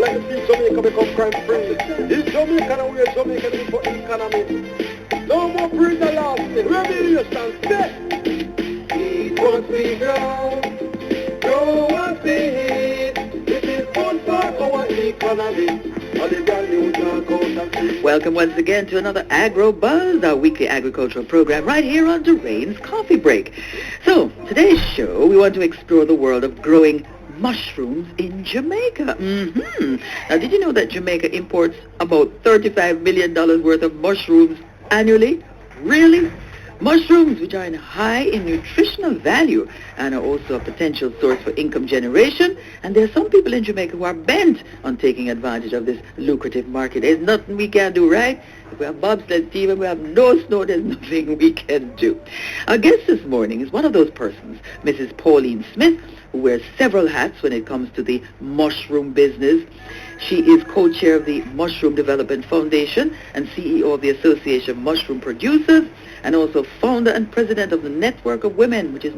that you see Jamaica become crime free. It's Jamaica and we're Jamaican for economy. No more breed the last thing. Revolution, step. Eat what we grow what we eat. It is good for our economy. Welcome once again to another AgroBuzz, our weekly agricultural program right here on Durain's Coffee Break. So, today's show, we want to explore the world of growing mushrooms in Jamaica. Now, did you know that Jamaica imports about $35 million worth of mushrooms annually? Really? Mushrooms, which are high in nutritional value and are also a potential source for income generation. And there are some people in Jamaica who are bent on taking advantage of this lucrative market. There's nothing we can do, right? If we have bobsled team and we have no snow, there's nothing we can do. Our guest this morning is one of those persons, Mrs. Pauline Smith, who wears several hats when it comes to the mushroom business. She is co-chair of the Mushroom Development Foundation and CEO of the Association of Mushroom Producers, and also founder and president of the Network of Women, which is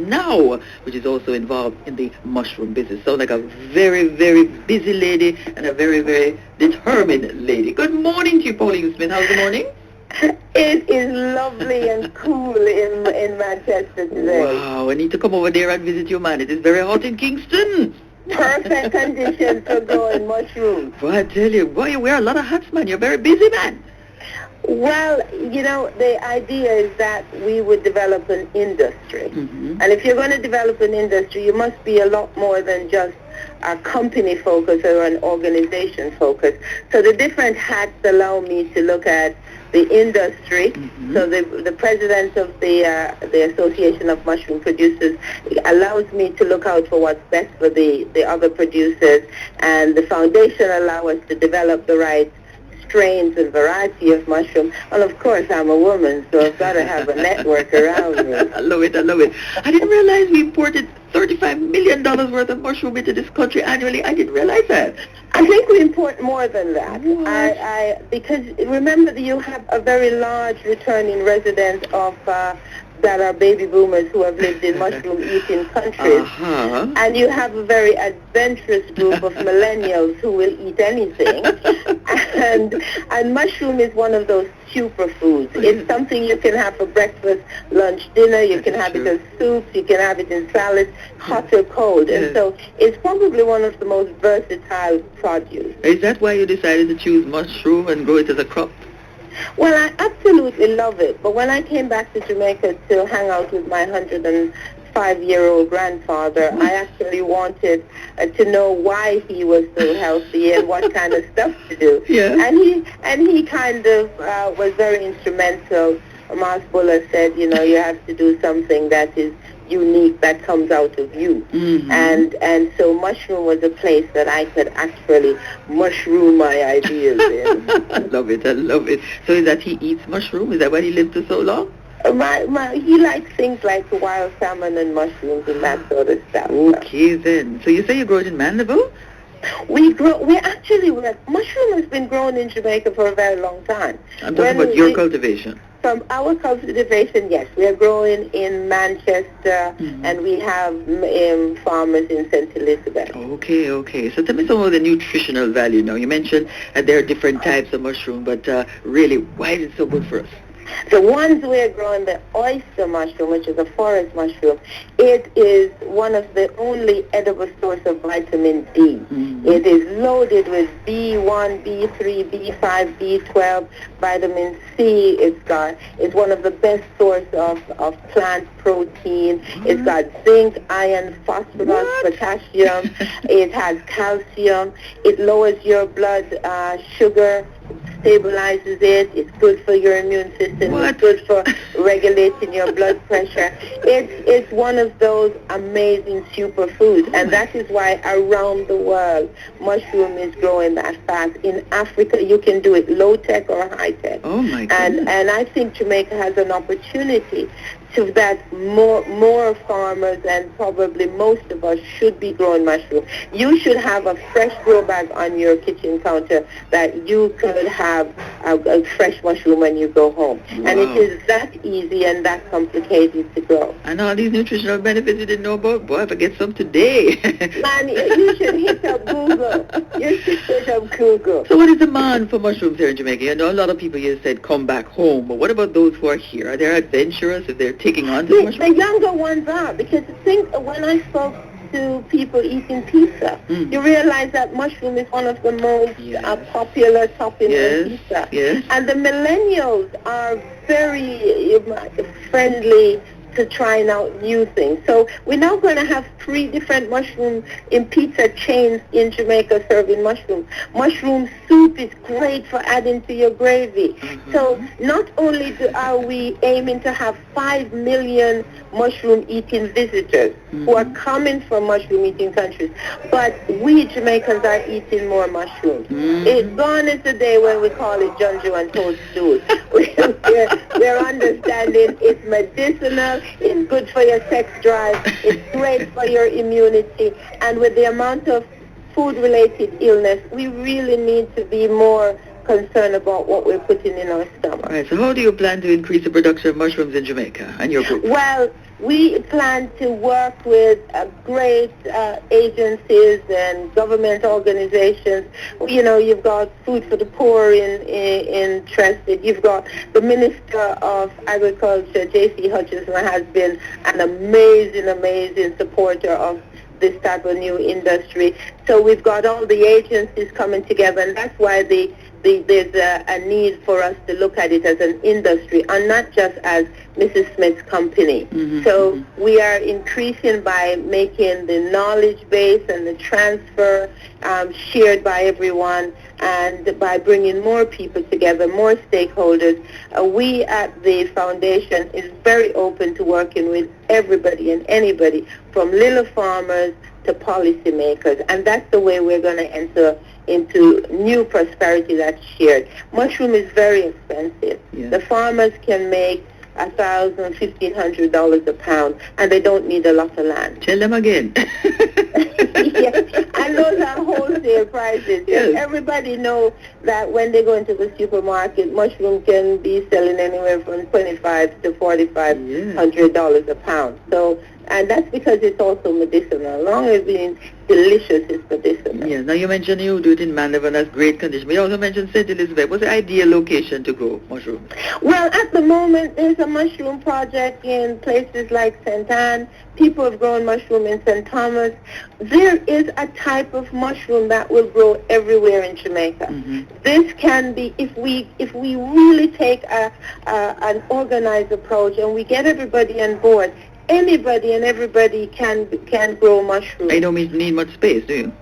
also involved in the mushroom business. So like a very, very busy lady and a very, very determined lady. Good morning to you, Pauline Smith. How's the morning? It is lovely and cool in Manchester today. Wow, I need to come over there and visit you, man. It is very hot in Kingston. Perfect conditions for growing mushrooms. Well, I tell you, boy, you wear a lot of hats, man. You're very busy, man. Well, you know, the idea is that we would develop an industry. And if you're going to develop an industry, you must be a lot more than just a company focus or an organization focus. So the different hats allow me to look at the industry. So the president of the Association of Mushroom Producers allows me to look out for what's best for the other producers, and the foundation allows us to develop the right strains and variety of mushroom. And of course, I'm a woman, so I've got to have a network around me. I love it. I didn't realize we imported $35 million worth of mushroom into this country annually. I didn't realize that. I think we import more than that. Because remember that you have a very large returning resident of that are baby boomers who have lived in mushroom-eating countries. And you have a very adventurous group of millennials who will eat anything. And mushroom is one of those superfoods. It's something you can have for breakfast, lunch, dinner. You can have it as soups. You can have it in salads, hot or cold. And so it's probably one of the most versatile produce. Is that why you decided to choose mushroom and grow it as a crop? Well, I absolutely love it. But when I came back to Jamaica to hang out with my 105-year-old grandfather, I actually wanted to know why he was so healthy and what kind of stuff to do. And he kind of was very instrumental. Mas Buller said, you know, you have to do something that is unique, that comes out of you. And so mushroom was a place that I could actually mushroom my ideas in. I love it. So is that he eats mushroom? Is that why he lived for so long? He likes things like wild salmon and mushrooms and that sort of stuff. Okay then. So you say you grow it in Mandeville? Mushroom has been grown in Jamaica for a very long time. I'm talking about your cultivation. From our cultivation, yes. We are growing in Manchester, and we have farmers in St. Elizabeth. Okay. So tell me some of the nutritional value now. You mentioned there are different types of mushroom, but really, why is it so good for us? The ones we're growing, the oyster mushroom, which is a forest mushroom, it is one of the only edible source of vitamin D. It is loaded with B1, B3, B5, B12, vitamin C. It's one of the best source of plant protein. It's got zinc, iron, phosphorus, potassium. It has calcium. It lowers your blood sugar, stabilizes it. It's good for your immune system. It's good for regulating your blood pressure. It's one of those amazing superfoods, and that is why around the world mushroom is growing that fast. In Africa, you can do it low tech or high tech. Oh my goodness. And I think Jamaica has an opportunity so that more farmers and probably most of us should be growing mushroom. You should have a fresh grow bag on your kitchen counter that you could have a fresh mushroom when you go home. Wow. And it is that easy and that complicated to grow. And all these nutritional benefits you didn't know about, boy, if I get some today. Man, you should hit up Google. You should hit up Google. So what is the demand for mushrooms here in Jamaica? I know a lot of people here said come back home, but what about those who are here? Are they adventurous if they're taking on to mushrooms? The younger ones are, because when I spoke to people eating pizza, you realize that mushroom is one of the most popular toppings in pizza. Yes. And the millennials are very friendly to trying out new things. So we're now going to have 3 different mushroom in pizza chains in Jamaica serving mushrooms. Mushroom soup is great for adding to your gravy. So not only are we aiming to have 5 million mushroom-eating visitors who are coming from mushroom-eating countries, but we Jamaicans are eating more mushrooms. It's gone is the day when we call it junju and toast stew. We're understanding it's medicinal, it's good for your sex drive, it's great for your immunity, and with the amount of food-related illness, we really need to be more concerned about what we're putting in our stomach. All right, so how do you plan to increase the production of mushrooms in Jamaica and your group? Well, we plan to work with great agencies and government organizations. You know, you've got Food for the Poor interested. You've got the Minister of Agriculture, J.C. Hutchinson, has been an amazing supporter of this type of new industry. So we've got all the agencies coming together, and that's why there's a need for us to look at it as an industry and not just as Mrs. Smith's company. So we are increasing by making the knowledge base and the transfer shared by everyone, and by bringing more people together, more stakeholders. We at the foundation is very open to working with everybody and anybody, from little farmers to policymakers, and that's the way we're going to enter into new prosperity that's shared. Mushroom is very expensive. The farmers can make $1,000, $1,500 a pound, and they don't need a lot of land. Tell them again. And those are wholesale prices. Yes. Everybody knows that when they go into the supermarket, mushroom can be selling anywhere from $25 to $4,500 a pound. So, and that's because it's also medicinal. Along with being delicious, it's medicinal. Yeah. Now you mentioned you do it in Mandeville, and that's great condition. But you also mentioned St. Elizabeth. What's the ideal location to grow mushrooms? Well, at the moment, there's a mushroom project in places like St. Anne. People have grown mushroom in St. Thomas. There is a type of mushroom that will grow everywhere in Jamaica. This can be, if we really take an organized approach and we get everybody on board, anybody and everybody can grow mushrooms. You don't need much space, do you?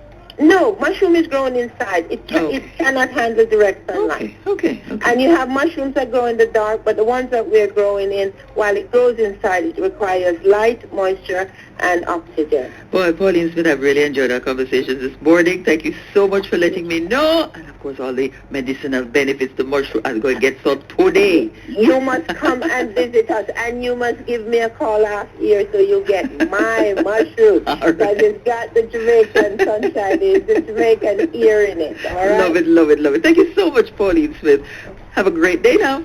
No, mushroom is grown inside. It cannot handle direct sunlight. Okay. And you have mushrooms that grow in the dark, but the ones that we're growing in, while it grows inside, it requires light, moisture, and oxygen. Boy, Pauline Smith, I've really enjoyed our conversation this morning. Thank you so much for letting me know. And of course, all the medicinal benefits the mushroom. I'm going to get some today. You must come and visit us, and you must give me a call last year so you get my mushroom. Because it's got the Jamaican sunshine, the Jamaican ear in it. All right? Love it. Thank you so much, Pauline Smith. Have a great day now.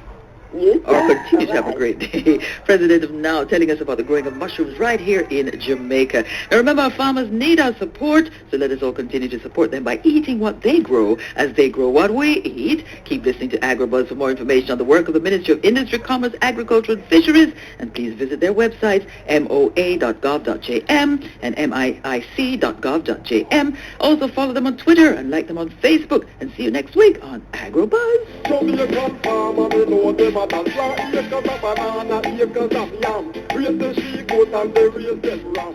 You Or continue to have a great day. President of Now telling us about the growing of mushrooms right here in Jamaica. Now remember, our farmers need our support, so let us all continue to support them by eating what they grow as they grow what we eat. Keep listening to AgroBuzz for more information on the work of the Ministry of Industry, Commerce, Agriculture and Fisheries, and please visit their websites, moa.gov.jm and miic.gov.jm. Also follow them on Twitter and like them on Facebook, and see you next week on AgroBuzz. Jamaican farmer, we know them at a plant acres of banana, acres of yam. Raise the she-goat and they raise them ram.